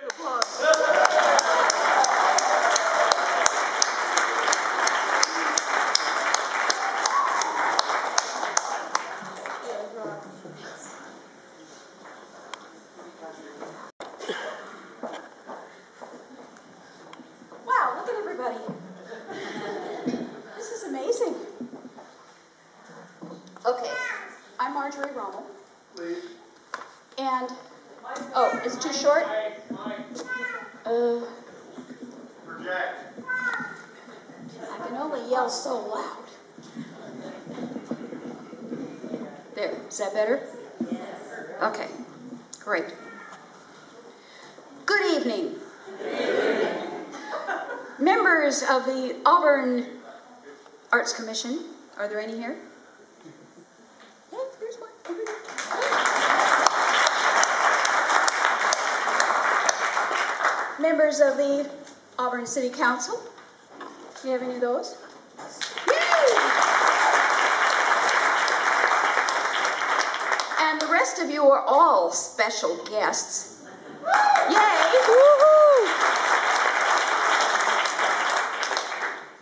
Wow, look at everybody. This is amazing. Okay, I'm Marjorie Rommel. Please. And, oh, it's too short? Project. I can only yell so loud. There, is that better? Okay, great. Good evening. Members of the Auburn Arts Commission. Are there any here? Yeah, there's one. Over there. Members of the Auburn City Council. Do you have any of those? Yay! And the rest of you are all special guests. Yay! Woohoo!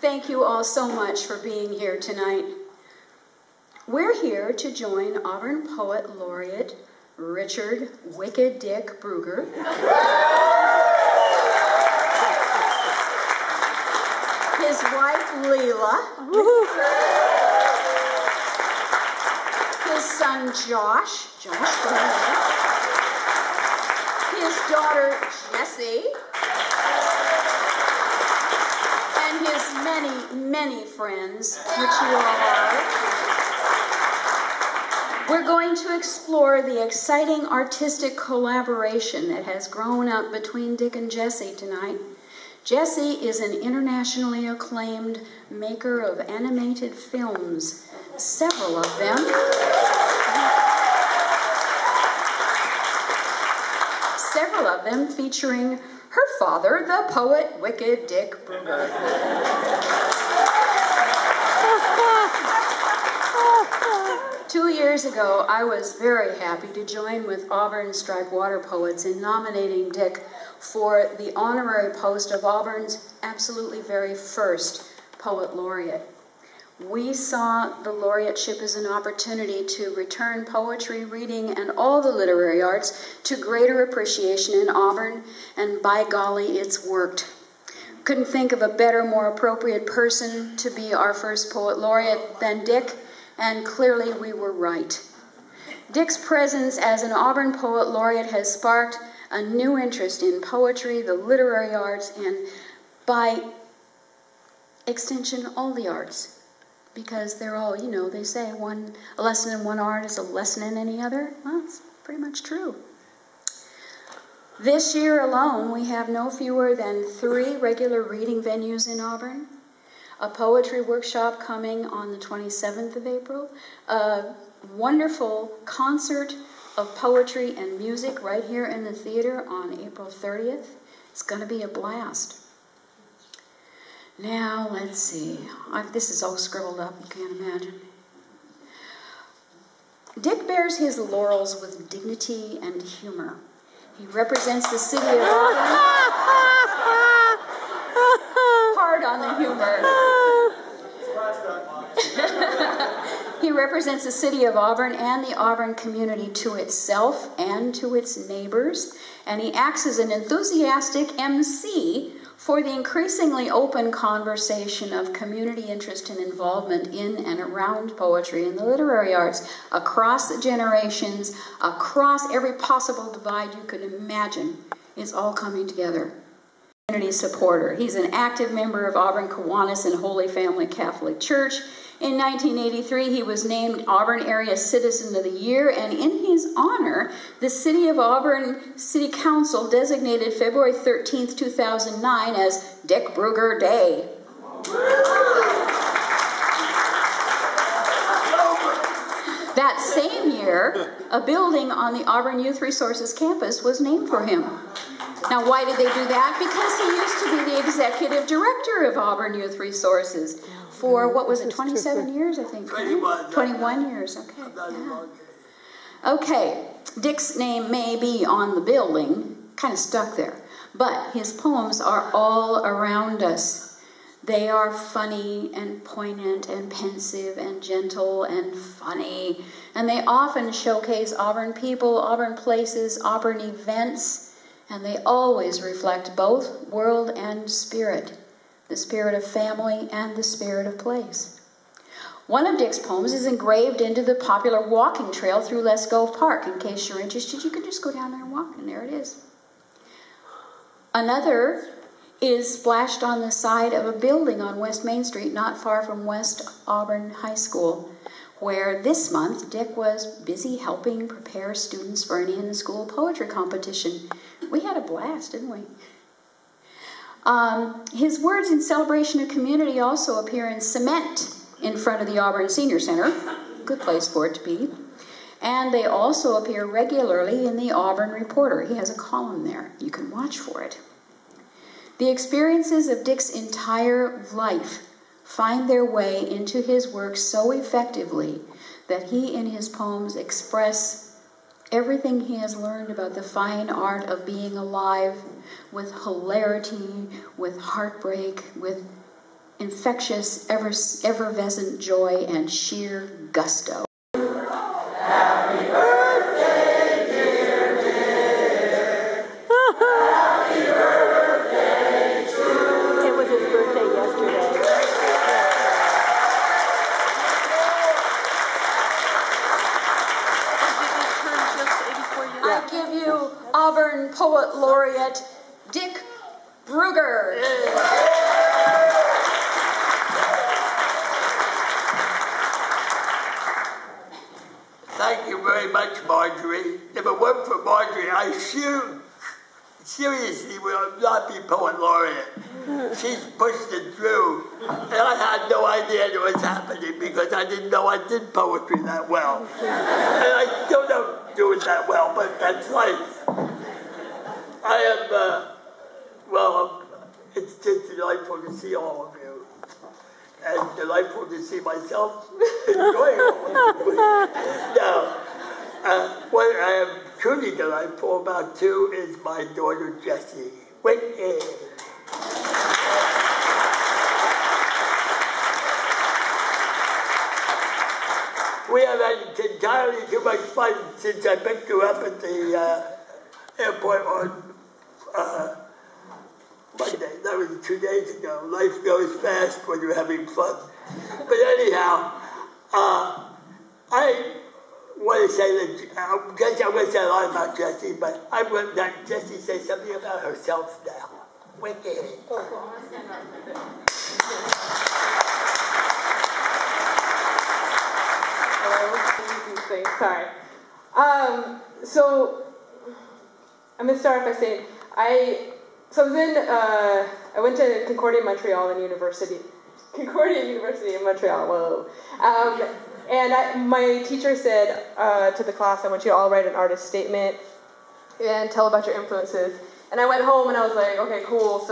Thank you all so much for being here tonight. We're here to join Auburn Poet Laureate Richard Wicked Dick Brugger, his wife Lela, his son Josh Brugger, his daughter Jessie, and his many friends, which you all are. We're going to explore the exciting artistic collaboration that has grown up between Dick and Jessie tonight. Jessie is an internationally acclaimed maker of animated films, several of them. Several of them featuring her father, the poet Wicked Dick Brugger. 2 years ago, I was very happy to join with Auburn Striped Water Poets in nominating Dick for the honorary post of Auburn's absolutely very first Poet Laureate. We saw the laureateship as an opportunity to return poetry, reading, and all the literary arts to greater appreciation in Auburn, and by golly, it's worked. Couldn't think of a better, more appropriate person to be our first Poet Laureate than Dick, and clearly we were right. Dick's presence as an Auburn Poet Laureate has sparked a new interest in poetry, the literary arts, and by extension, all the arts. Because they're all, you know, they say a lesson in one art is a lesson in any other. Well, it's pretty much true. This year alone, we have no fewer than 3 regular reading venues in Auburn, a poetry workshop coming on the 27th of April, a wonderful concert of poetry and music right here in the theater on April 30th. It's going to be a blast. Now, let's see. This is all scribbled up, you can't imagine. Dick bears his laurels with dignity and humor. He represents the city of Auburn. Hard on the humor. He represents the city of Auburn and the Auburn community to itself and to its neighbors. And he acts as an enthusiastic MC for the increasingly open conversation of community interest and involvement in and around poetry and the literary arts across the generations, across every possible divide you could imagine. It's all coming together. Community supporter. He's an active member of Auburn Kiwanis and Holy Family Catholic Church. In 1983, he was named Auburn Area Citizen of the Year, and in his honor, the City of Auburn City Council designated February 13th, 2009 as Dick Brugger Day. That same year, a building on the Auburn Youth Resources campus was named for him. Now, why did they do that? Because he used to be the executive director of Auburn Youth Resources for, what was it, 27 years, I think? 21 years, okay. Yeah. Okay, Dick's name may be on the building, kind of stuck there, But his poems are all around us. They are funny and poignant and pensive and gentle and funny. And they often showcase Auburn people, Auburn places, Auburn events. And they always reflect both world and spirit. The spirit of family and the spirit of place. One of Dick's poems is engraved into the popular walking trail through Lescove Park. In case you're interested, you can just go down there and walk, and there it is. Another is splashed on the side of a building on West Main Street, not far from West Auburn High School, where this month Dick was busy helping prepare students for an in-school poetry competition. We had a blast, didn't we? His words in celebration of community also appear in cement in front of the Auburn Senior Center. Good place for it to be. And they also appear regularly in the Auburn Reporter. He has a column there. You can watch for it. The experiences of Dick's entire life find their way into his work so effectively that he in his poems express everything he has learned about the fine art of being alive, with hilarity, with heartbreak, with infectious, effervescent joy, and sheer gusto. Happy birthday, dear Dick. Happy birthday to you. It was his birthday yesterday. I give you Auburn Poet Laureate Dick Brugger. Thank you very much, Marjorie. If it weren't for Marjorie, I seriously will not be Poet Laureate. She's pushed it through. And I had no idea it was happening because I didn't know I did poetry that well. And I still don't do it that well, but that's life. I am, well, it's just delightful to see all of you. And delightful to see myself enjoying it. Now, what I am truly delightful about, too, is my daughter, Jessie. Wicked. We have had entirely too much fun since I picked her up at the airport on Monday. That was 2 days ago. Life goes fast when you're having fun. But anyhow, I want to say that, I'm going to say a lot about Jessie, but I'm going to let Jessie say something about herself now. Wicked. Sorry. So I'm going to start off by saying I went to Concordia University in Montreal, whoa. And my teacher said to the class, I want you to all write an artist statement and tell about your influences. And I went home and I was like, okay, cool.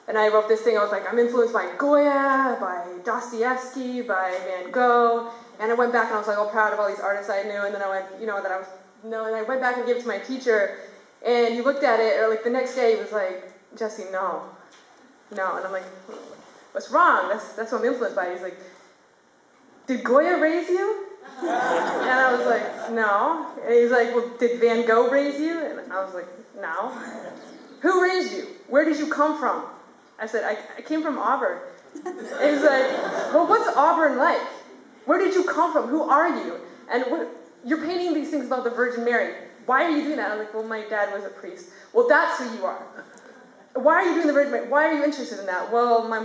And I wrote this thing. I was like, I'm influenced by Goya, by Dostoevsky, by Van Gogh. And I went back and I was like all proud of all these artists I knew. And then I went, and I went back and gave it to my teacher. And he looked at it, or like the next day he was like, Jessie, no. And I'm like, what's wrong? That's what I'm influenced by. He's like, did Goya raise you? And I was like, no. And he's like, well, did Van Gogh raise you? And I was like, no. Who raised you? Where did you come from? I said, I came from Auburn. And he's like, well, what's Auburn like? Where did you come from? Who are you? And you're painting these things about the Virgin Mary. Why are you doing that? I was like, well, my dad was a priest. Well, that's who you are. Why are you doing the Virgin Mary? Why are you interested in that? Well, my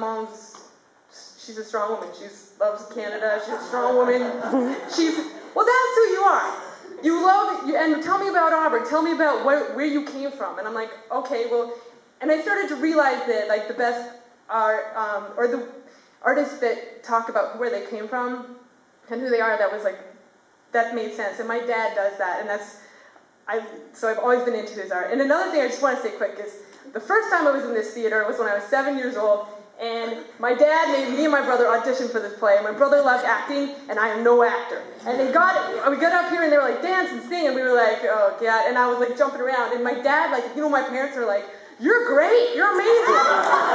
she's a strong woman. She loves Canada. She's a strong woman. Well, that's who you are. And tell me about Auburn. Tell me about where you came from. And I'm like, okay, well, and I started to realize that like the best art, or the artists that talk about where they came from and who they are, that made sense. And my dad does that, and so I've always been into his art. And another thing I just want to say quick is, the first time I was in this theater was when I was 7 years old, and my dad made me and my brother audition for this play. My brother loved acting, and I am no actor. And we got up here, and they were like, dance and sing, and we were like, oh, God. And I was like jumping around, and my dad, my parents are like, "You're great, you're amazing,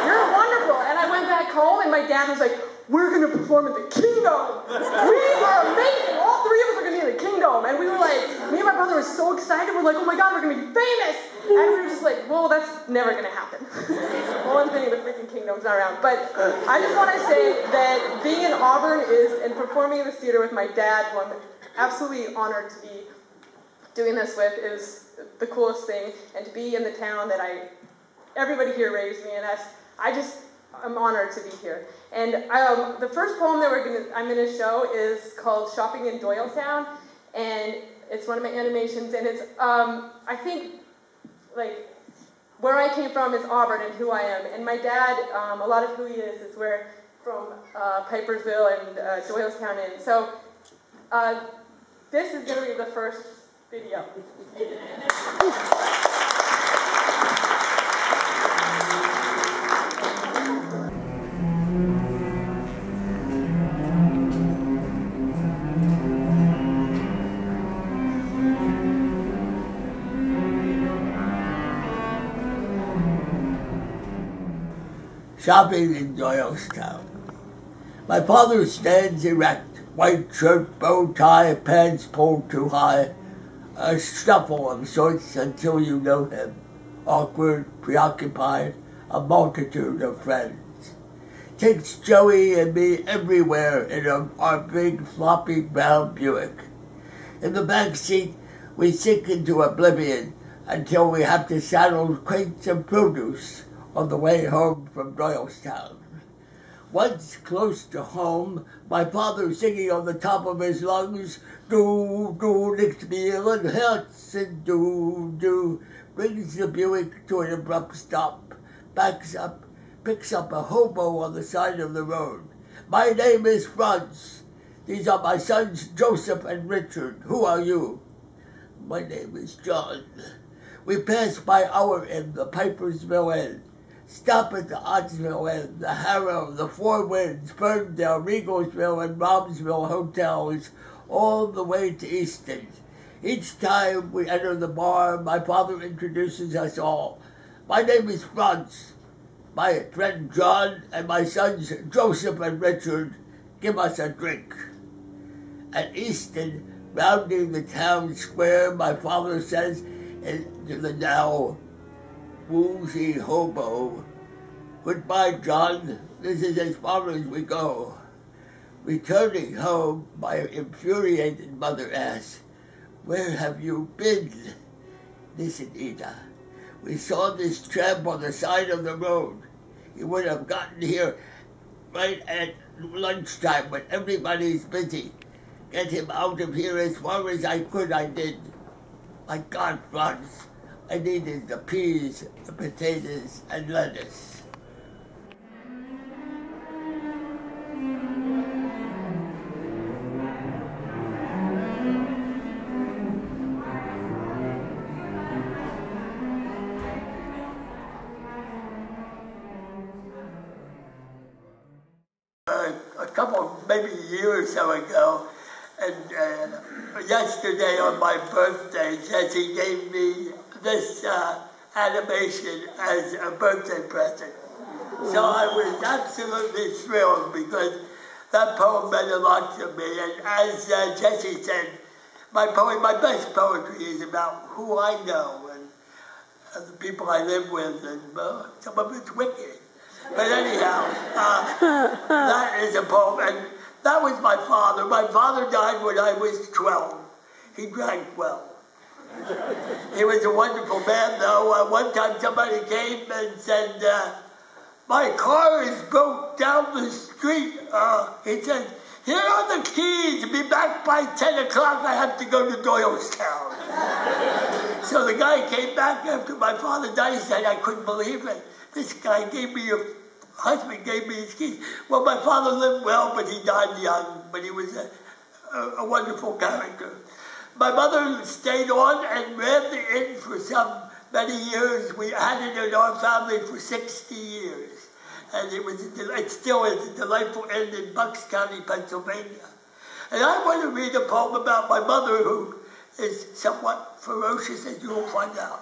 you're wonderful." And I went back home and my dad was like, "We're gonna perform at the Kingdom. We are amazing. All three of us are gonna be in the Kingdom." And we were like, me and my brother were so excited. We're like, "Oh my God, we're gonna be famous." And we were just like, well, that's never gonna happen. One thing, the freaking Kingdom's not around. But I just wanna say that being in Auburn and performing in this theater with my dad, who I'm absolutely honored to be doing this with, is the coolest thing. And to be in the town that everybody here raised me in, I'm honored to be here. And the first poem that I'm going to show is called "Shopping in Doylestown," and it's one of my animations. And it's I think like where I came from is Auburn and who I am. And my dad, a lot of who he is where from Pipersville and Doylestown. And so this is going to be the first video. Shopping in Doylestown. My father stands erect, white shirt, bow tie, pants pulled too high, a shuffle of sorts until you know him, awkward, preoccupied, a multitude of friends. Takes Joey and me everywhere in our big floppy brown Buick. In the back seat, we sink into oblivion until we have to saddle crates of produce on the way home from Doylestown. Once close to home, my father singing on the top of his lungs, "Do, do, nicht mehr and Herzen, do," brings the Buick to an abrupt stop, backs up, picks up a hobo on the side of the road. "My name is Franz. These are my sons Joseph and Richard. Who are you?" "My name is John." We pass by our inn, the Pipersville Inn. Stop at the Oddsville Inn, the Harrow, the Four Winds, Ferndale, Regalsville, and Robbinsville hotels, all the way to Easton. Each time we enter the bar, my father introduces us all. "My name is Franz. My friend John and my sons Joseph and Richard give us a drink." At Easton, rounding the town square, my father says into the now woozy hobo, "Goodbye, John. This is as far as we go." Returning home, my infuriated mother asks, "Where have you been?" "Listen, Ida, we saw this tramp on the side of the road. He would have gotten here right at lunchtime when everybody's busy. Get him out of here as far as I could, I did. My God, Franz, I needed the peas, the potatoes, and lettuce." A couple, maybe a year or so ago, and yesterday on my birthday, Jessie gave me this animation as a birthday present. So I was absolutely thrilled because that poem meant a lot to me. And as Jessie said, my best poetry is about who I know and the people I live with, and some of it's wicked. But anyhow, that is a poem, and that was my father. My father died when I was 12. He drank well. He was a wonderful man, though. One time somebody came and said, "My car is broke down the street." He said, "Here are the keys. Be back by 10 o'clock. I have to go to Doylestown." So the guy came back after my father died. He said, "I couldn't believe it. This guy husband gave me his keys." Well, my father lived well, but he died young. But he was a wonderful character. My mother stayed on and ran the inn for many years. We had it in our family for 60 years. And it still is a delightful inn in Bucks County, Pennsylvania. And I want to read a poem about my mother, who is somewhat ferocious, as you will find out.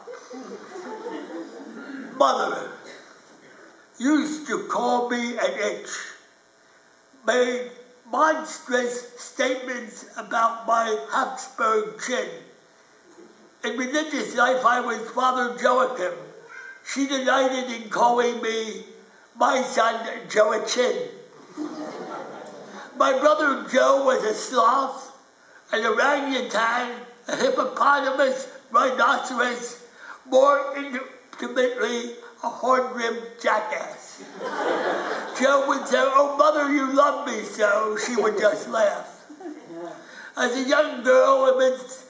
mother used to call me an itch, made monstrous statements about my Habsburg chin. In religious life, I was Father Joachim. She delighted in calling me my son Joachim. My brother Joe was a sloth, an orangutan, a hippopotamus, rhinoceros, more intimately a horn-rimmed jackass. Joe would say, "Oh, mother, you love me so." She would just laugh. As a young girl amidst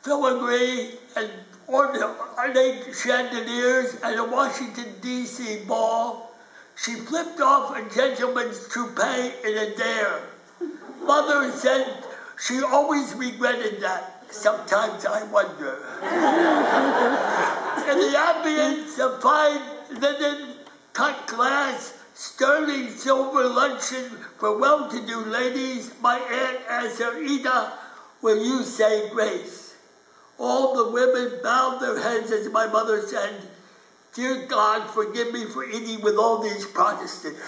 filigree and ornate chandeliers at a Washington, D.C. ball, she flipped off a gentleman's toupee in a dare. Mother said she always regretted that. Sometimes I wonder. In the ambience of fine linen, cut glass, sterling silver luncheon for well-to-do ladies, my Aunt asked her, "Ida, will you say grace?" All the women bowed their heads as my mother said, "Dear God, forgive me for eating with all these Protestants."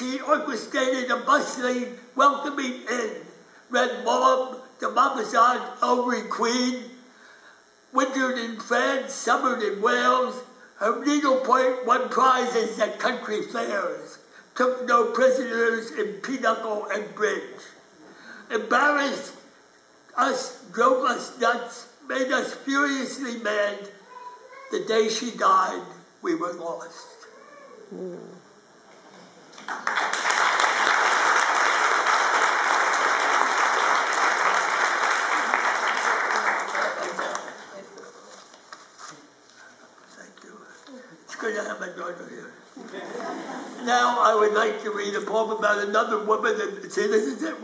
She orchestrated a bustling welcoming inn. Red Mom, the Mamazan, Ellery Queen, wintered in France, summered in Wales. Her needlepoint won prizes at country fairs, took no prisoners in pinochle and bridge. Embarrassed us, drove us nuts, made us furiously mad. The day she died, we were lost. Good to have my daughter here. Now I would like to read a poem about another woman. And see, this is it.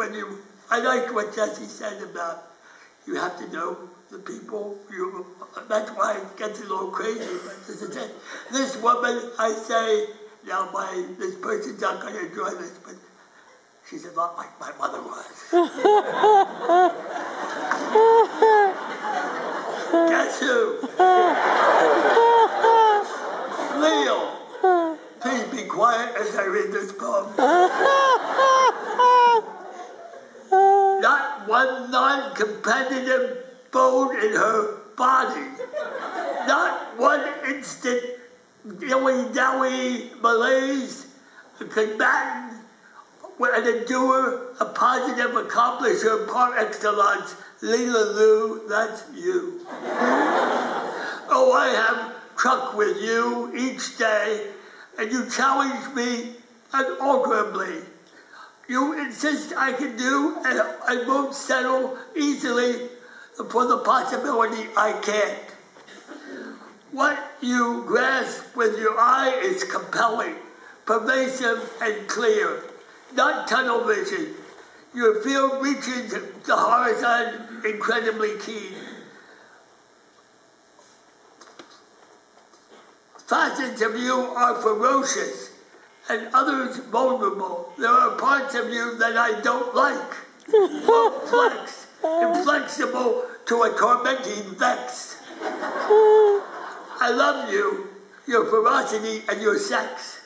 I like what Jessie said about you have to know the people. That's why it gets a little crazy. But this is it. This woman, I say, now this person's not going to enjoy this, but she's a lot like my mother was. Guess who? Leo, please be quiet as I read this poem. Not one non-competitive bone in her body. Not one instant dilly-dally malaise. A combatant, an endurer, a positive accomplisher par excellence. Lela Lou, that's you. Oh, I have truck with you each day, and you challenge me unalterably. You insist I can do, and I won't settle easily for the possibility I can't. What you grasp with your eye is compelling, pervasive, and clear, not tunnel vision. Your field reaches the horizon incredibly keen. Facets of you are ferocious, and others vulnerable. There are parts of you that I don't like. Complex, inflexible to a tormenting vex. I love you, your ferocity and your sex,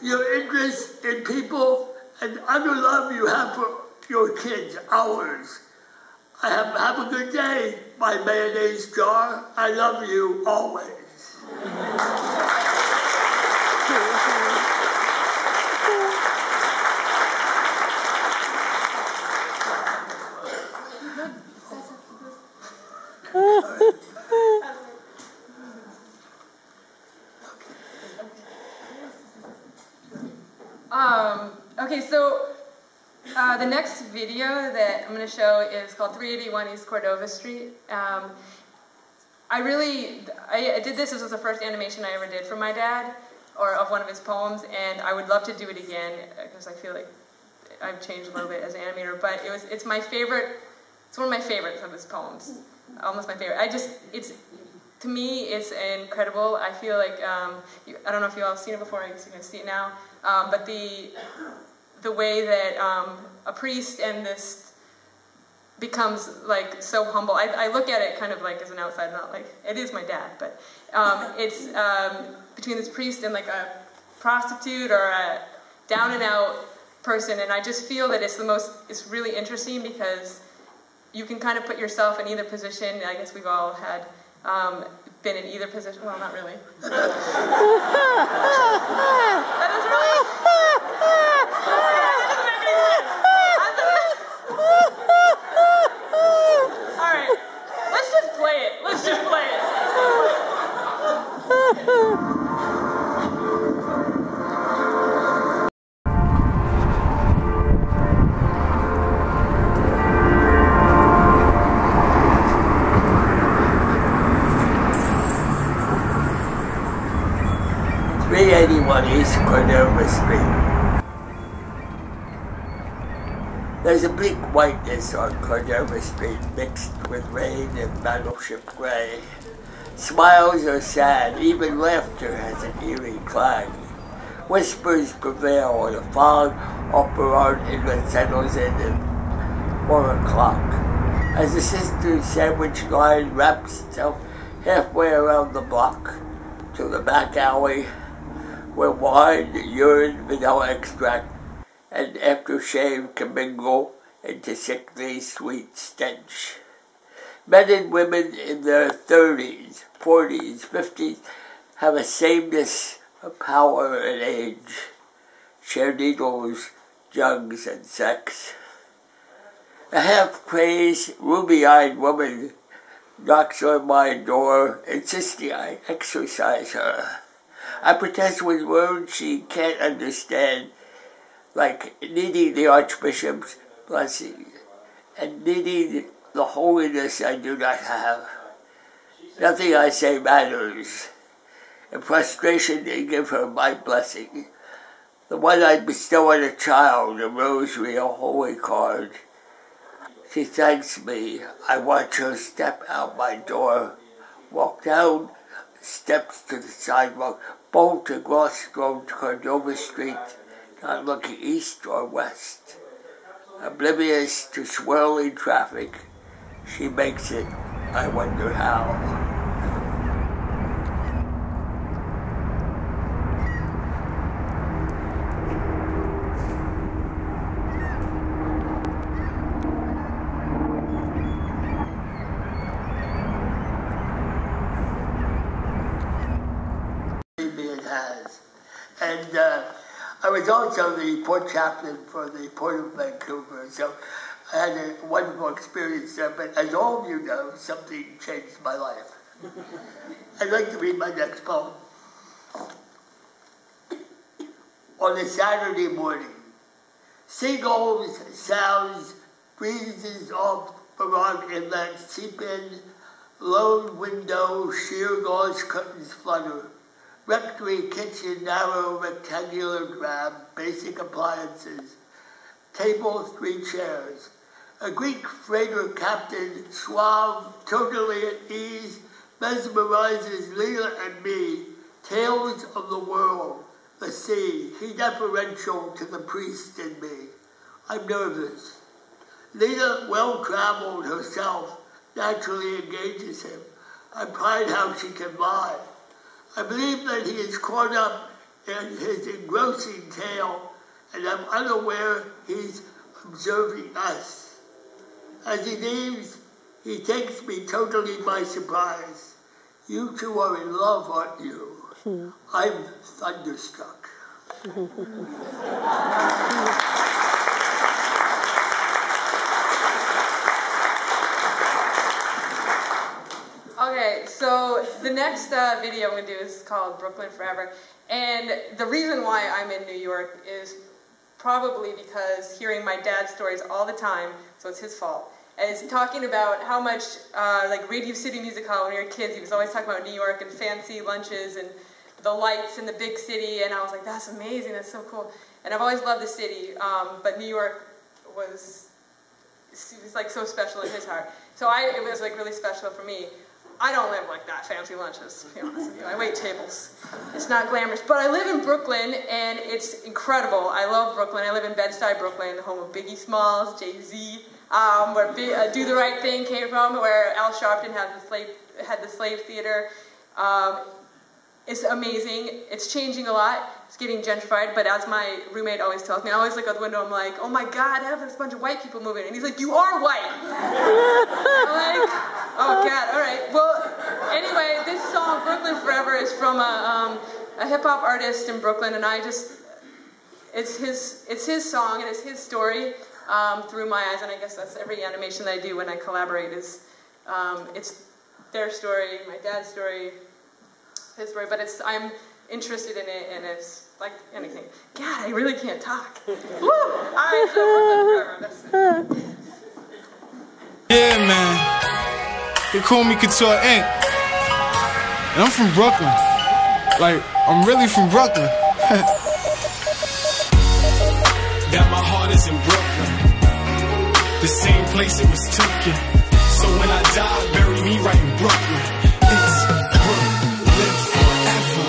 your interest in people, and utter love you have for your kids, ours. Have a good day, my mayonnaise jar. I love you always. Okay, so the next video that I'm going to show is called 381 East Cordova Street. I did this. This was the first animation I ever did for my dad, or of one of his poems, and I would love to do it again because I feel like I've changed a little bit as an animator. But it's my favorite. It's one of my favorites of his poems, almost my favorite. To me, it's incredible. I feel like I don't know if you all have seen it before. I guess you can see it now. But the way that a priest and this becomes like so humble. I look at it kind of like as an outsider, not like, it is my dad, but it's between this priest and like a prostitute or a down and out person, and I just feel that it's really interesting because you can kind of put yourself in either position. I guess we've all had been in either position. Well, not really. That doesn't really. All right, let's just play it. Let's just play it. East Cordova Street. There's a bleak whiteness on Cordova Street mixed with rain and battleship gray. Smiles are sad, even laughter has an eerie clang. Whispers prevail when a fog off Burrard Inlet settles in at 4 o'clock. As the Sisters sandwich line wraps itself halfway around the block to the back alley, where wine, urine, vanilla extract, and aftershave commingle into sickly sweet stench. Men and women in their 30s, 40s, 50s have a sameness of power and age, share needles, jugs, and sex. A half-crazed, ruby-eyed woman knocks on my door, insisting I exorcise her. I protest with words she can't understand, like needing the Archbishop's blessing and needing the holiness I do not have. Nothing I say matters. In frustration, they give her my blessing, the one I bestow on a child, a rosary, a holy card. She thanks me. I watch her step out my door, walk down steps to the sidewalk, bolt across Cordova Street, not looking east or west. Oblivious to swirling traffic, she makes it, I wonder how. And I was also the port chaplain for the Port of Vancouver, so I had a wonderful experience there. But as all of you know, something changed my life. I'd like to read my next poem. On a Saturday morning, seagulls, sounds, breezes off Burrard Inlet seep in, lone window, sheer gauze curtains flutter. Rectory kitchen, narrow, rectangular drab, basic appliances. Table, 3 chairs. A Greek freighter captain, suave, totally at ease, mesmerizes Lela and me. Tales of the world, the sea, he deferential to the priest in me. I'm nervous. Lela, well-traveled herself, naturally engages him. I pride how she can lie. I believe that he is caught up in his engrossing tale, and I'm unaware he's observing us. As he leaves, he takes me totally by surprise. You two are in love, aren't you? I'm thunderstruck. Okay, so the next video I'm going to do is called Brooklyn Forever. And the reason why I'm in New York is probably because hearing my dad's stories all the time, so it's his fault, is talking about how much, like Radio City Music Hall when we were kids, he was always talking about New York and fancy lunches and the lights in the big city, and I was like, that's amazing, that's so cool. And I've always loved the city, but New York was like so special in his heart. So it was like really special for me. I don't live like that, fancy lunches, to be honest with you. I wait tables. It's not glamorous. But I live in Brooklyn, and it's incredible. I love Brooklyn. I live in Bed-Stuy, Brooklyn, the home of Biggie Smalls, Jay-Z, where Do the Right Thing came from, where Al Sharpton had the slave theater. It's amazing. It's changing a lot. It's getting gentrified, but as my roommate always tells me, I always look out the window, I'm like, oh my God, I have this bunch of white people moving. And he's like, you are white. I'm like, oh God, all right. Well, anyway, this song, Brooklyn Forever, is from a hip-hop artist in Brooklyn, and it's his song, and it's his story through my eyes, and I guess that's every animation that I do when I collaborate is, it's their story, my dad's story, his story, but I'm interested in it, and it's like anything. God, I really can't talk. Woo! All right, so Brooklyn Forever, that's it. Yeah, man. They call me Couture Inc. And I'm from Brooklyn. Like, I'm really from Brooklyn. That my heart is in Brooklyn, the same place it was taken. So when I die, bury me right in Brooklyn. It's Brooklyn forever.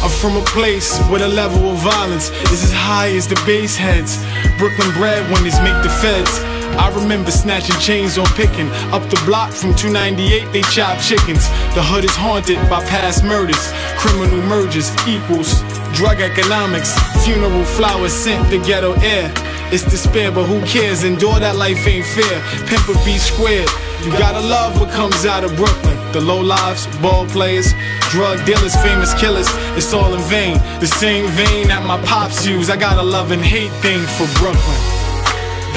I'm from a place where the level of violence is as high as the base heads. Brooklyn breadwinners make the feds. I remember snatching chains on picking. Up the block from 298, they chop chickens. The hood is haunted by past murders. Criminal mergers equals drug economics. Funeral flowers scent the ghetto air. It's despair, but who cares? Endure that life ain't fair. Pimp or be squared. You gotta love what comes out of Brooklyn. The low lives, ball players, drug dealers, famous killers. It's all in vain. The same vein that my pops use. I got a love and hate thing for Brooklyn.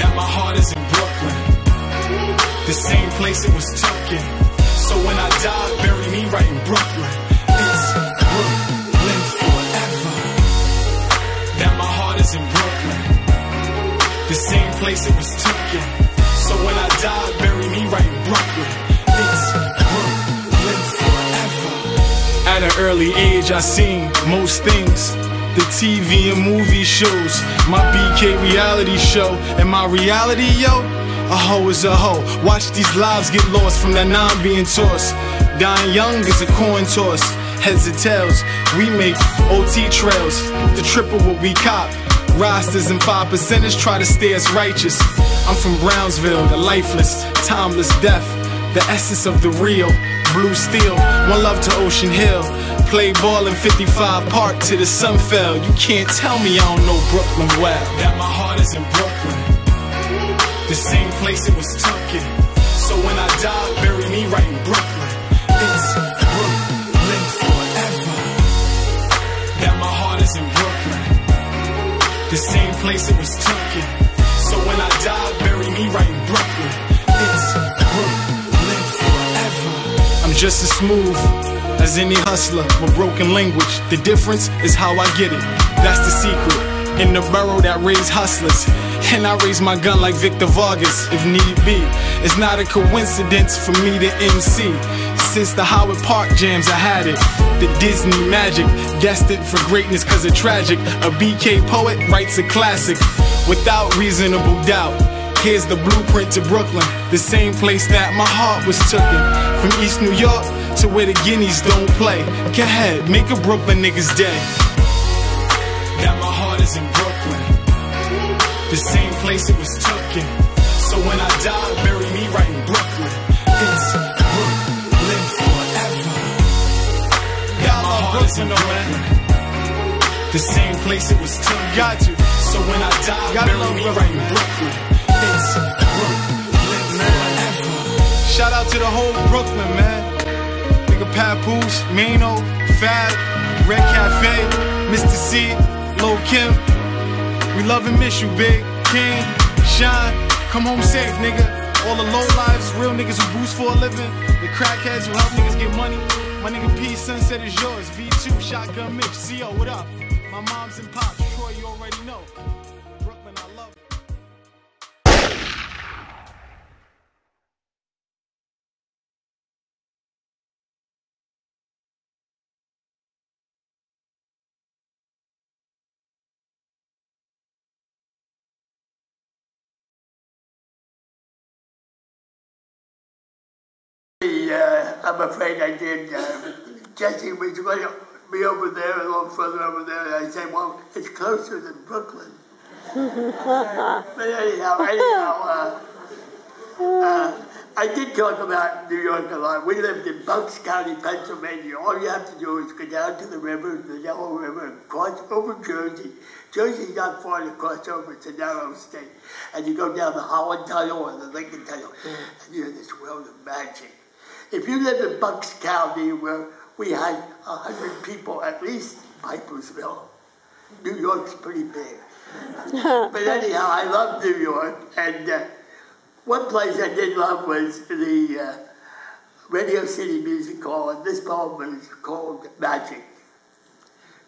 That my heart is in Brooklyn, the same place it was taken. So when I die, bury me right in Brooklyn. It's Brooklyn forever. That my heart is in Brooklyn, the same place it was taken. So when I die, bury me right in Brooklyn. It's Brooklyn forever. At an early age, I seen most things. The TV and movie shows, my BK reality show, and my reality, yo, a hoe is a hoe. Watch these lives get lost from that nine being tossed. Dying young is a coin toss. Heads or tails, we make OT trails. The triple what we cop. Rosters and 5%ers try to stay as righteous. I'm from Brownsville, the lifeless, timeless death. The essence of the real, blue steel. One love to Ocean Hill. Play ball in 55 Park till the sun fell. You can't tell me I don't know Brooklyn well. That my heart is in Brooklyn, the same place it was taken. So when I die, bury me right in Brooklyn. It's Brooklyn forever. That my heart is in Brooklyn, the same place it was taken. So when I die, bury me right in Brooklyn. It's Brooklyn forever. I'm just as smooth as any hustler with broken language. The difference is how I get it. That's the secret. In the borough that raised hustlers. And I raise my gun like Victor Vargas, if need be. It's not a coincidence for me to MC. Since the Howard Park jams, I had it. The Disney magic, destined for greatness cause of tragic. A BK poet writes a classic without reasonable doubt. Here's the blueprint to Brooklyn, the same place that my heart was taken. From East New York to where the Guineas don't play. Go ahead, make a Brooklyn nigga's day. That my heart is in Brooklyn, the same place it was taken. So when I die, bury me right in Brooklyn. It's Brooklyn forever. That my heart is in Brooklyn, the same place it was taken. Got you. So when I die, bury me right in Brooklyn. It's Brooklyn forever. Shout out to the whole Brooklyn, man. Nigga Papoose, Mano, Fab, Red Cafe, Mr. C, Lil Kim. We love and miss you, Big King, Shine. Come home safe, nigga. All the low lives, real niggas who boost for a living. The crackheads who help niggas get money. My nigga P, Sunset is yours. V2, Shotgun Mitch, CO, what up? My moms and pops, Troy, you already know. Brooklyn, I love it. I'm afraid I did. Jessie was going to be over there, a little further over there, and I said, well, it's closer than Brooklyn. But anyhow, I did talk about New York a lot. We lived in Bucks County, Pennsylvania. All you have to do is go down to the river, the Yellow River, cross over Jersey. Jersey's not far to cross over. It's a narrow state. And you go down the Holland Tunnel or the Lincoln Tunnel, and you're in this world of magic. If you live in Bucks County, where we had 100 people, at least Pipersville, New York's pretty big. But anyhow, I love New York, and one place I did love was the Radio City Music Hall, and this poem was called Magic.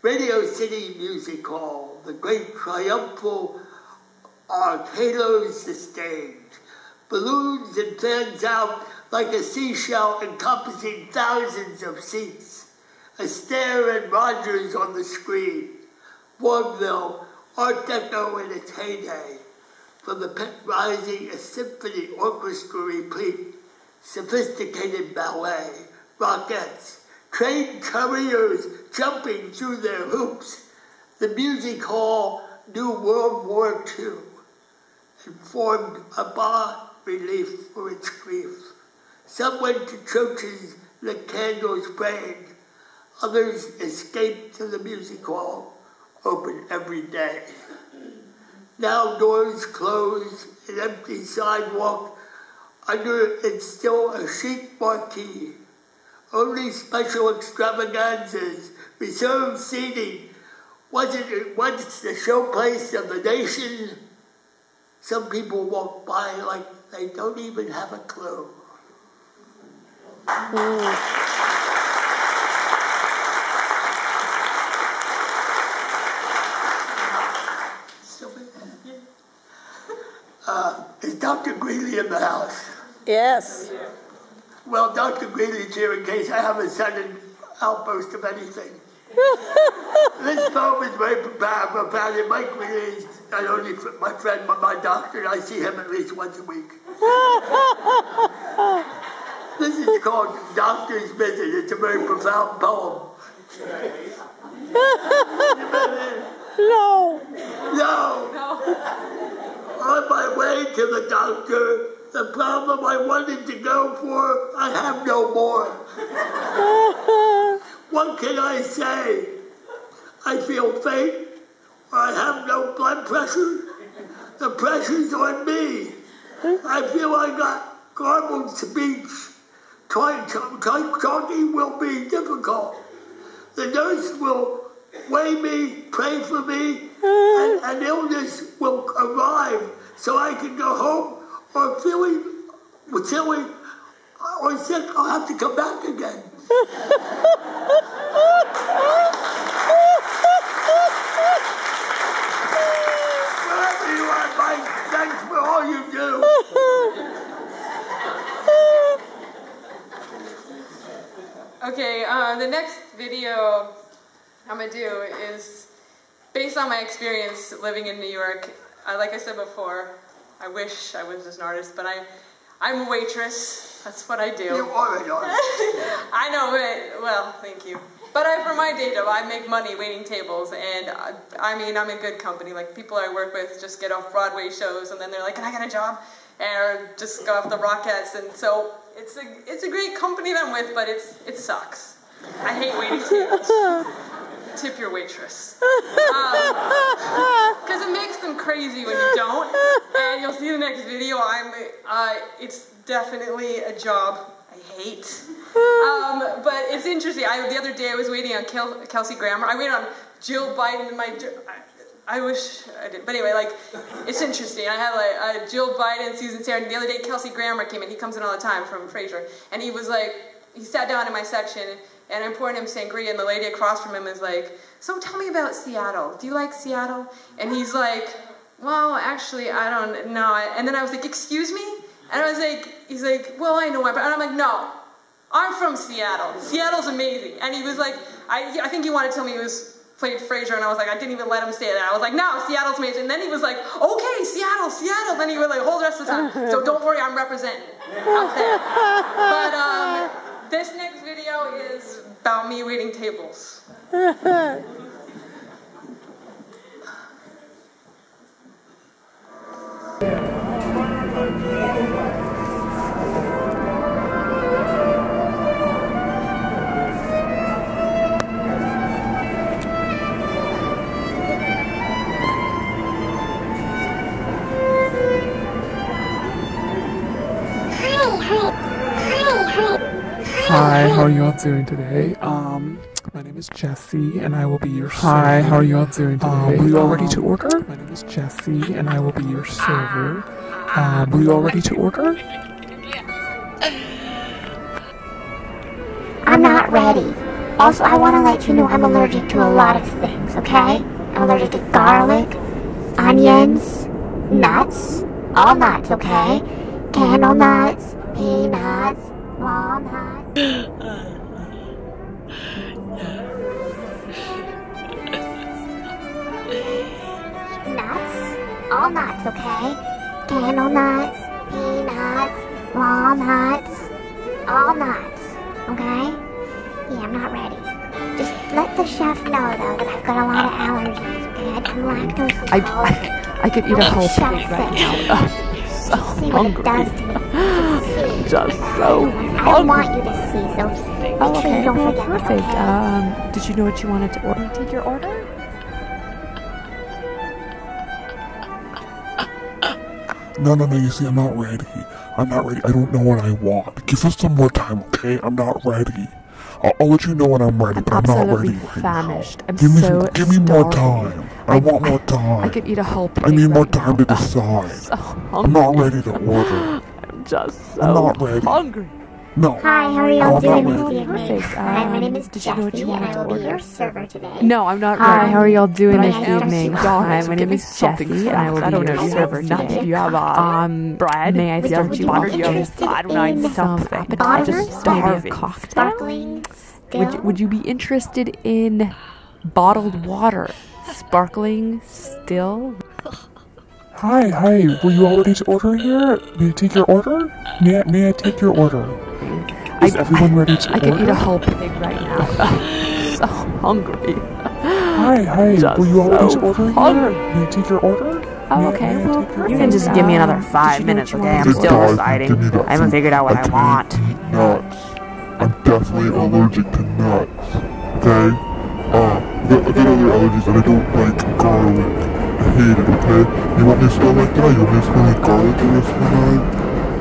Radio City Music Hall, the great triumphal arc halos the stage. Balloons and fans out like a seashell encompassing thousands of seats. Astaire and Rogers on the screen. Warmville, Art Deco in its heyday. From the pit rising, a symphony orchestra replete. Sophisticated ballet, rockettes, trained careers jumping through their hoops. The music hall knew World War II and formed a bas-relief for its grief. Some went to churches, lit candles praying. Others escaped to the music hall, open every day. Now doors closed, an empty sidewalk. Under it's still a chic marquee. Only special extravaganzas, reserved seating. Wasn't it once the showplace of the nation? Some people walk by like they don't even have a clue. Is Dr. Greeley in the house? Yes. Well, Dr. Greeley's here in case I have a sudden outburst of anything. This poem is very profound. And Mike Greeley is not only my friend, but my doctor, and I see him at least once a week. This is called Doctor's Visit. It's a very profound poem. No. On my way to the doctor, the problem I wanted to go for, I have no more. What can I say? I feel faint, or I have no blood pressure. The pressure's on me. I feel I got garbled speech. Talking will be difficult. The nurse will weigh me, pray for me, and an illness will arrive so I can go home, or feeling silly or sick, I'll have to come back again. Wherever you are, Mike, thanks for all you do. Okay, the next video I'm going to do is based on my experience living in New York. Like I said before, I wish I was just an artist, but I'm a waitress. That's what I do. You are an artist. I know, but, well, thank you. But for my day job, I make money waiting tables, and I mean, I'm in good company. Like, people I work with just get off Broadway shows, and then they're like, can I get a job? Or just go off the Rockettes, and so it's a great company that I'm with, but it sucks. I hate waiting tables. Tip your waitress. Because it makes them crazy when you don't. And you'll see the next video, it's definitely a job I hate. But it's interesting. The other day I was waiting on Kelsey Grammer. I waited on Jill Biden in my... I wish I did. But anyway, like, it's interesting. I had Jill Biden, Susan Sarandon. The other day Kelsey Grammer came in. He comes in all the time from Frasier. And he was like, he sat down in my section, and I'm pouring him sangria, and the lady across from him is like, so tell me about Seattle. Do you like Seattle? And he's like, well, actually, I don't know. And then I was like, excuse me? And I was like, he's like, well, I know why. And I'm like, no, I'm from Seattle. Seattle's amazing. And he was like, I think he wanted to tell me he played Frasier, and I was like, I didn't even let him say that. I was like, no, Seattle's amazing. And then he was like, okay, Seattle. Then he was like, hold the rest of the time. So don't worry, I'm representing out there. But this next video is about me waiting tables. Hi, how are you all doing today? My name is Jessie, and I will be your server. Hi, how are you all doing today? Were you all ready to order? My name is Jessie, and I will be your server. Were you all ready to order? I'm not ready. Also, I want to let you know I'm allergic to a lot of things, okay? I'm allergic to garlic, onions, nuts, all nuts, okay? Candle nuts, peanuts, walnuts. Nuts, all nuts, okay? Candle nuts, peanuts, walnuts, all nuts, okay? Yeah, I'm not ready. Just let the chef know, though, that I've got a lot of allergies, okay? I'm lactose intolerant. I could eat a whole pig right now. So hungry. Just so hungry. I don't want you to see, so make sure you don't forget that, perfect. okay? Did you know what you wanted to order? Take your order? No, you see, I'm not ready. I don't know what I want. Give us some more time, okay? I'm not ready. I'll let you know when I'm ready, but I'm not ready right famished. now. I'm Give me more starving. time. I want more time. I could eat a whole pig I need more right time now. to decide. So hungry. I'm not ready to order. I'm just so I'm not ready. hungry. No. Hi, how are y'all doing this ready. evening? Perfect. Hi, my name is Did you know what Jessie, you and wanted I to will be your order? server today. No, I'm not Hi, ready. how are y'all doing this evening? Hi, my name is Jessie, and I will be your server today. Do you have bread? May I Would suggest you butter? be Do you have interested some in appetizers? bottled Maybe a water, cocktail? sparkling, still? Would you be interested in bottled water, sparkling, still? Hi, were you all ready to order here? May I take your order? May I take your order? Is everyone ready to order? I could eat a whole pig right now. So hungry. Hi, Just were you all ready to so order hungry. here? May I take your order? Oh, okay, well, You can just give me another 5 minutes, okay? I'm still deciding. I haven't figured out what I want. Nuts. I'm definitely allergic to nuts. Okay? I got other allergies and I don't like garlic. I hate it, okay? You want me to smell like that? You want me to smell like garlic the rest of the night?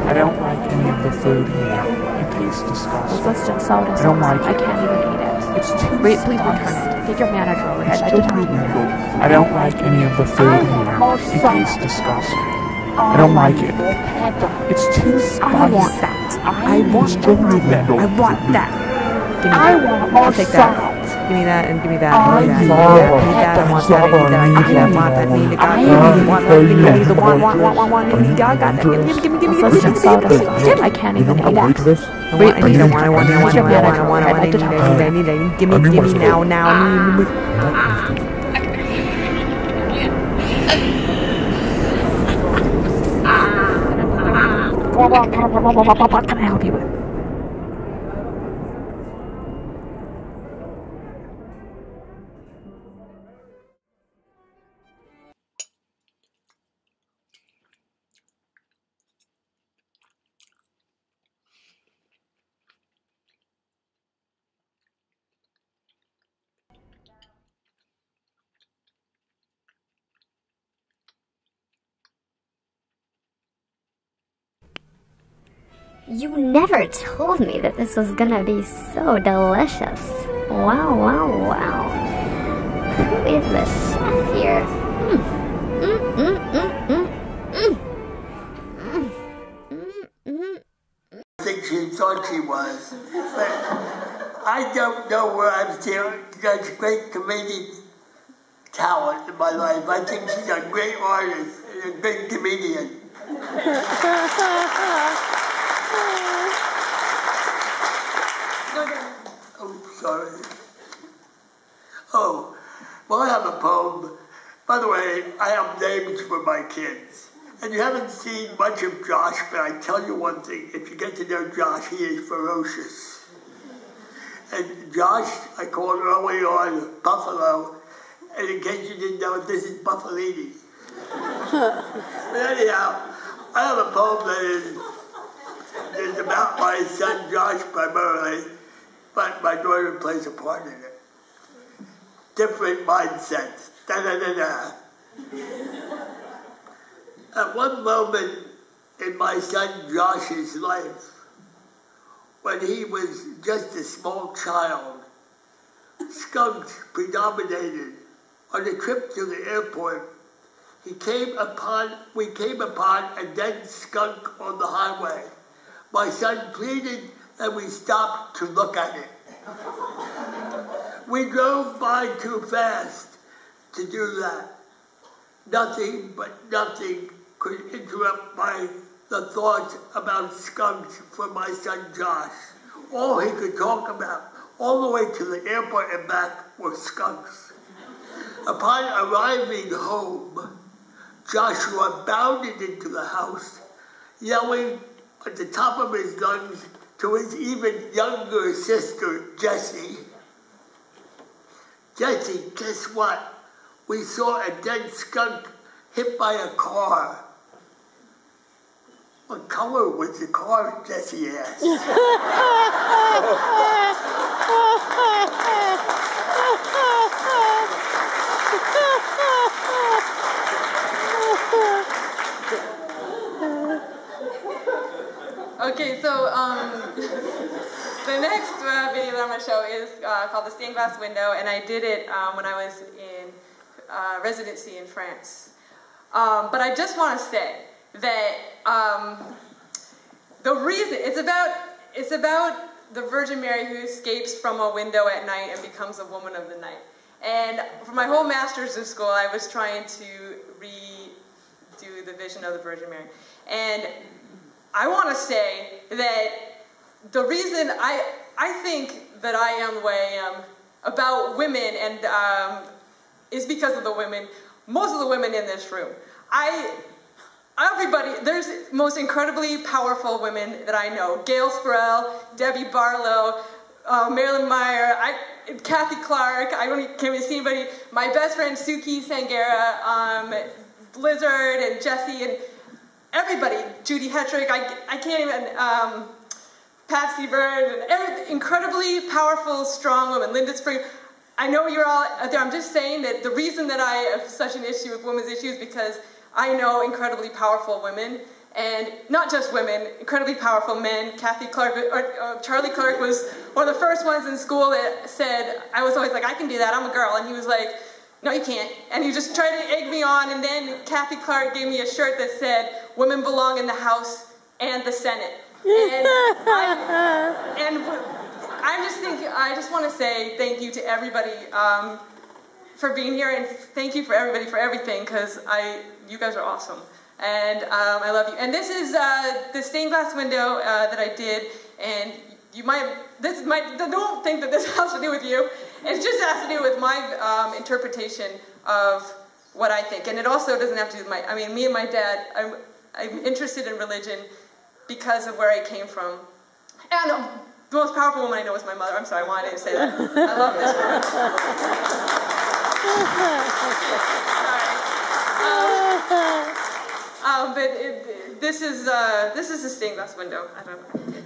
I don't like any of the food here. It tastes disgusting. Let's just soda. I don't like I it. can't even eat it. It's too Wait, please return spicy. it. Take your manager over here. It's still pretty weird. I don't like any of the food here. It tastes disgusting. I don't like it. It's too spicy. I want that. I want that. I want that. Give me that. I'll take that. Give me that and give me that. Give me that. Give me that. I want that. I need that. I need that. Want that. Need the God. Want that. Give me the want. Need God. Got that. Give me. Let's just soda. I can't even eat it. Wait, I need it. I want. I need. Give me now. What can I help you with? You never told me that this was gonna be so delicious. Wow. Who is the chef here? I think she thought she was. But I don't know where I'm still such great comedic talent in my life. I think she's a great artist and a great comedian. Oh, sorry. Oh, well, I have a poem. By the way, I have names for my kids. And you haven't seen much of Josh, but I tell you one thing. If you get to know Josh, he is ferocious. And Josh, I called early on Buffalo. And in case you didn't know, this is Buffalini. But anyhow, I have a poem that is about my son Josh primarily, but my daughter plays a part in it. Different mindsets. Da-da-da-da. At one moment in my son Josh's life, when he was just a small child, skunks predominated. On a trip to the airport, we came upon a dead skunk on the highway. My son pleaded that we stop to look at it. We drove by too fast to do that. Nothing could interrupt the thoughts about skunks for my son Josh. All he could talk about, all the way to the airport and back, were skunks. Upon arriving home, Joshua bounded into the house, yelling at the top of his lungs to his even younger sister, Jessie. Jessie, guess what? We saw a dead skunk hit by a car. What color was the car, Jessie asked. Okay, so the next video that I'm going to show is called The Stained Glass Window, and I did it when I was in residency in France. But I just want to say that the reason, it's about the Virgin Mary who escapes from a window at night and becomes a woman of the night. And for my whole master's of school, I was trying to redo the vision of the Virgin Mary. And I want to say that the reason I think that I am the way I am about women and is because of the women, most of the women in this room. There's most incredibly powerful women that I know. Gail Sporrell, Debbie Barlow, Marilyn Meyer, Kathy Clark, can't even see anybody. My best friend Suki Sangera, Blizzard and Jessie and everybody, Judy Hetrick, I can't even, Patsy Byrne, and incredibly powerful, strong women, Linda Spring. I know you're all out there. I'm just saying that the reason that I have such an issue with women's issues is because I know incredibly powerful women, and not just women, incredibly powerful men. Kathy Clark, or Charlie Clark was one of the first ones in school that said, I was always like, I can do that, I'm a girl, and he was like, no, you can't. And he just tried to egg me on, and then Kathy Clark gave me a shirt that said, women belong in the House and the Senate. And I just want to say thank you to everybody for being here, and thank you for everybody for everything, because you guys are awesome. And I love you. And this is the stained glass window that I did, and don't think that this has to do with you. It just has to do with my interpretation of what I think. And it also doesn't have to do with me and my dad, I'm interested in religion because of where I came from. And the most powerful woman I know is my mother. I'm sorry, why didn't I say that? I love this woman. But this is a stained glass window. I don't know.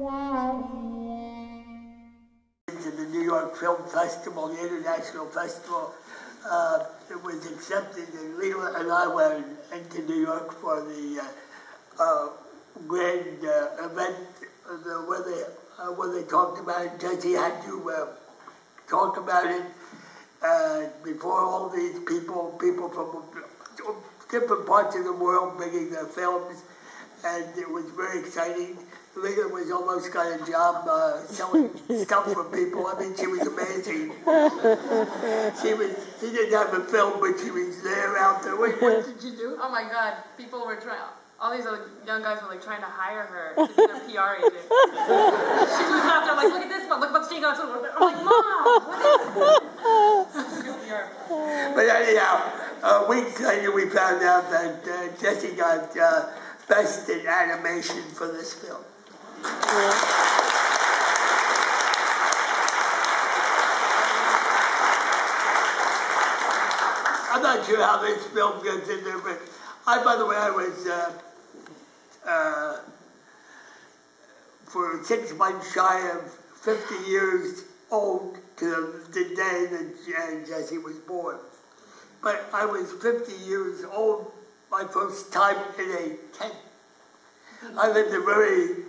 Wow. To the New York Film Festival, the International Festival. It was accepted, and Lela and I went into New York for the grand event where they talked about it. Jessie had to talk about it before all these people from different parts of the world bringing their films, and it was very exciting. Lela was almost got a job selling stuff for people. I mean, she was amazing. She didn't have a film, but she was there out there. What did you do? Oh my God, people were trying. All these other young guys were like trying to hire her to be their PR agent. She was out there like, look at this one, look what's taking on. I'm like, Mom, what is this? But anyhow, weeks later we found out that Jessie got Best in Animation for this film. I'm not sure how this film gets in there, but by the way, I was for 6 months shy of 50 years old to the day that Jessie was born. But I was 50 years old my first time in a tent. I lived a very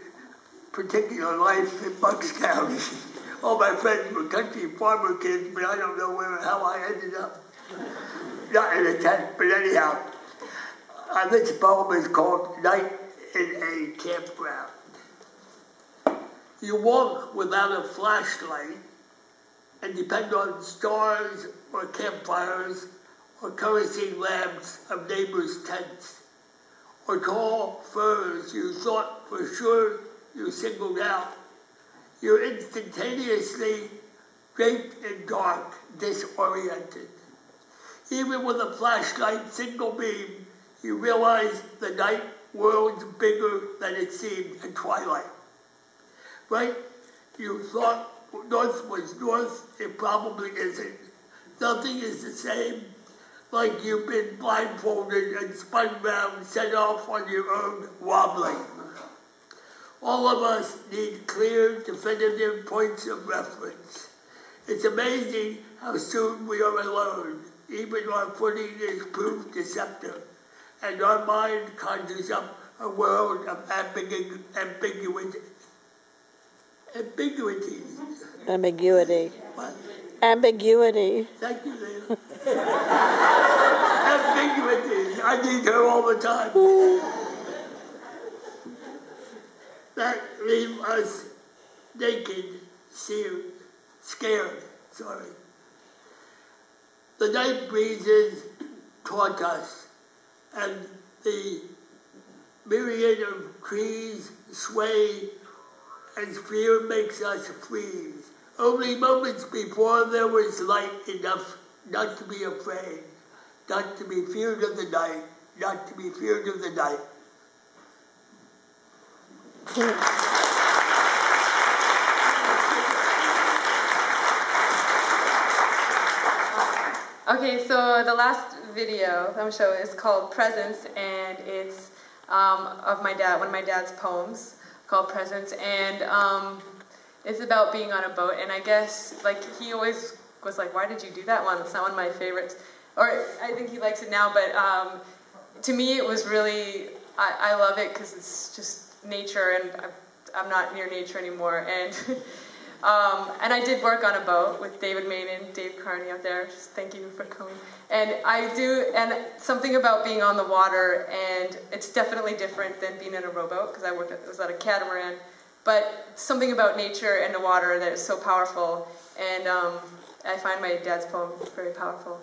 particular life in Bucks County. All my friends were country farmer kids, but I don't know how I ended up not in a tent. But anyhow, this poem is called Night in a Campground. You walk without a flashlight and depend on stars or campfires or kerosene lamps of neighbors' tents, or tall firs you thought for sure you singled out. You're instantaneously draped in dark, disoriented. Even with a flashlight single beam, you realize the night world's bigger than it seemed at twilight. Right? You thought north was north, it probably isn't. Nothing is the same, like you've been blindfolded and spun round, set off on your own, wobbling. All of us need clear, definitive points of reference. It's amazing how soon we are alone. Even our footing is proved deceptive, and our mind conjures up a world of ambiguity. Ambiguity. What? Ambiguity. Thank you, Lela. Ambiguity. I need her all the time. That leave us naked, scared. The night breezes taunt us, and the myriad of trees sway as fear makes us freeze. Only moments before there was light enough not to be afraid, not to be feared of the night, not to be feared of the night. Okay, so the last video I'm going to show is called Presents, and it's of my dad, one of my dad's poems called Presents, and it's about being on a boat, and I guess, like, he always was like, why did you do that one? It's not one of my favorites. Or I think he likes it now, but to me it was really, I love it because it's just nature, and I'm not near nature anymore, and and I did work on a boat with David Main and Dave Carney up there. Just thank you for coming. And and something about being on the water, and it's definitely different than being in a rowboat, because I was at a catamaran, but something about nature and the water that is so powerful, and I find my dad's poem very powerful.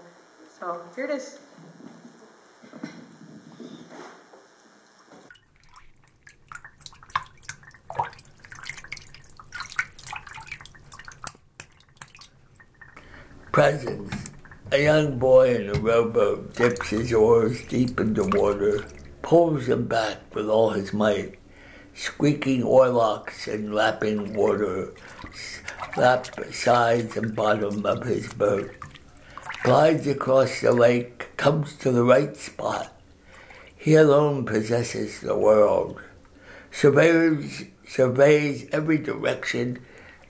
So here it is. Presents. A young boy in a rowboat dips his oars deep into water, pulls them back with all his might, squeaking oarlocks and lapping water, lap sides and bottom of his boat. Glides across the lake, comes to the right spot. He alone possesses the world. Surveys surveys every direction.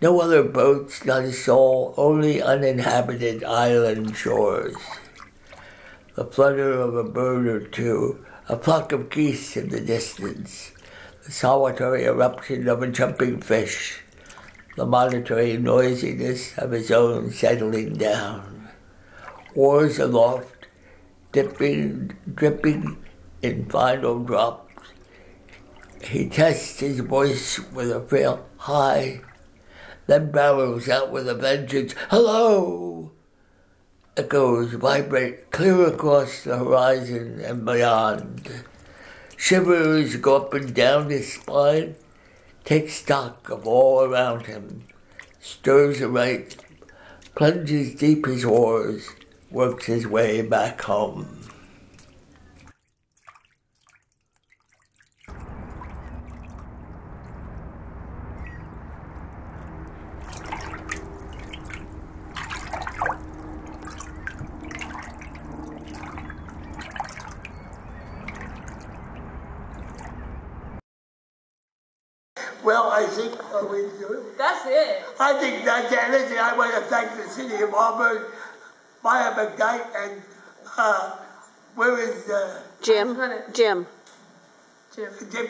No other boats, not a soul, only uninhabited island shores. The flutter of a bird or two, a flock of geese in the distance, the solitary eruption of a jumping fish, the monitory noisiness of his own settling down. Oars aloft, dripping in final drops. He tests his voice with a frail hi, then barrels out with a vengeance. Hello! Echoes vibrate clear across the horizon and beyond. Shivers go up and down his spine, takes stock of all around him, stirs aright, plunges deep his oars, works his way back home. Well, I think That's it. I think that's it. Listen, I want to thank the city of Auburn, Maya McKnight, and where is Jim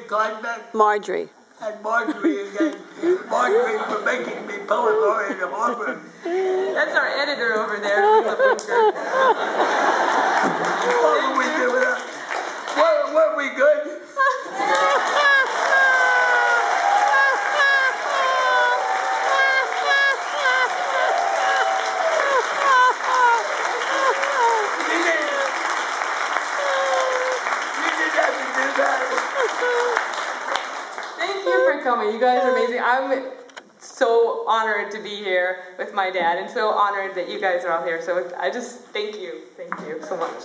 Kleinbeck? Marjorie. And Marjorie again. Marjorie for making me poet laureate of Auburn. That's our editor over there. What were we doing? Were we good? Thank you for coming. You guys are amazing. I'm so honored to be here with my dad and so honored that you guys are all here. So I just thank you. Thank you so much.